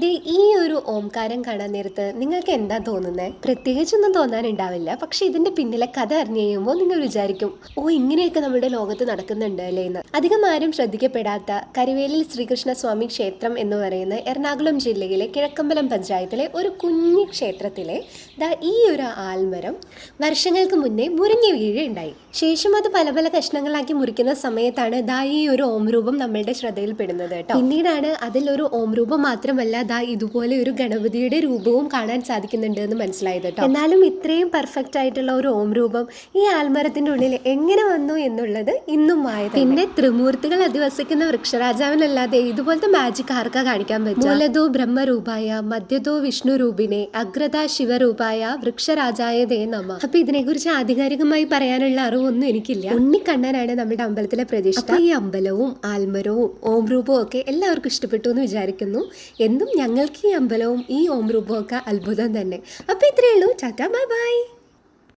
ദേ ഈ ഒരു ഓംകാരം കാണാൻ നേരത്ത് നിങ്ങൾക്ക് എന്താ തോന്നുന്നത്? പ്രത്യേകിച്ചൊന്നും തോന്നാനുണ്ടാവില്ല. പക്ഷെ ഇതിന്റെ പിന്നിലെ കഥ അറിഞ്ഞു കഴിയുമ്പോൾ നിങ്ങൾ വിചാരിക്കും, ഓ ഇങ്ങനെയൊക്കെ നമ്മുടെ ലോകത്ത് നടക്കുന്നുണ്ട് അല്ലേ എന്ന്. അധികം ആരും ശ്രദ്ധിക്കപ്പെടാത്ത കരിവേലിൽ ശ്രീകൃഷ്ണസ്വാമി ക്ഷേത്രം എന്ന് പറയുന്ന എറണാകുളം ജില്ലയിലെ കിഴക്കമ്പലം പഞ്ചായത്തിലെ ഒരു കുഞ്ഞു ക്ഷേത്രത്തിലെ ഈ ഒരു ആൽമരം വർഷങ്ങൾക്ക് മുന്നേ മുറിഞ്ഞു വീഴുണ്ടായി. ശേഷം അത് പല പല കഷ്ണങ്ങളാക്കി മുറിക്കുന്ന സമയത്താണ് ഈ ഒരു ഓം രൂപം നമ്മളുടെ ശ്രദ്ധയിൽപ്പെടുന്നത് കേട്ടോ. പിന്നീടാണ് അതിലൊരു ഓം രൂപം മാത്രമല്ല ഇതുപോലെ ഒരു ഗണപതിയുടെ രൂപവും കാണാൻ സാധിക്കുന്നുണ്ട് എന്ന് മനസ്സിലായത് കേട്ടോ. എന്നാലും ഇത്രയും പെർഫെക്റ്റ് ആയിട്ടുള്ള ഒരു ഓം രൂപം ഈ ആൽമരത്തിന്റെ ഉള്ളിൽ എങ്ങനെ വന്നു എന്നുള്ളത് ഇന്നും ആയത്. പിന്നെ ത്രിമൂർത്തികൾ അധിവസിക്കുന്ന വൃക്ഷരാജാവിനല്ലാതെ ഇതുപോലത്തെ മാജിക് ആർക്കാ കാണിക്കാൻ പറ്റും? മൂലതോ ബ്രഹ്മരൂപായ, മധ്യതോ വിഷ്ണു രൂപിനെ, അഗ്രത ശിവരൂപായ, വൃക്ഷരാജായ ദേ നമ. അപ്പൊ ഇതിനെ കുറിച്ച് ആധികാരികമായി പറയാനുള്ള അറിവൊന്നും എനിക്കില്ല. ഉണ്ണിക്കണ്ണനാണ് നമ്മുടെ അമ്പലത്തിലെ പ്രതിഷ്ഠ. അപ്പൊ ഈ അമ്പലവും ആൽമരവും ഓം രൂപവും ഒക്കെ എല്ലാവർക്കും ഇഷ്ടപ്പെട്ടു എന്ന് വിചാരിക്കുന്നു. എന്നും ഞങ്ങൾക്ക് ഈ അമ്പലവും ഈ ഓം രൂപവും ഒക്കെ അത്ഭുതം തന്നെ. അപ്പൊ ഇത്രയേ ഉള്ളൂ. Tata, bye bye.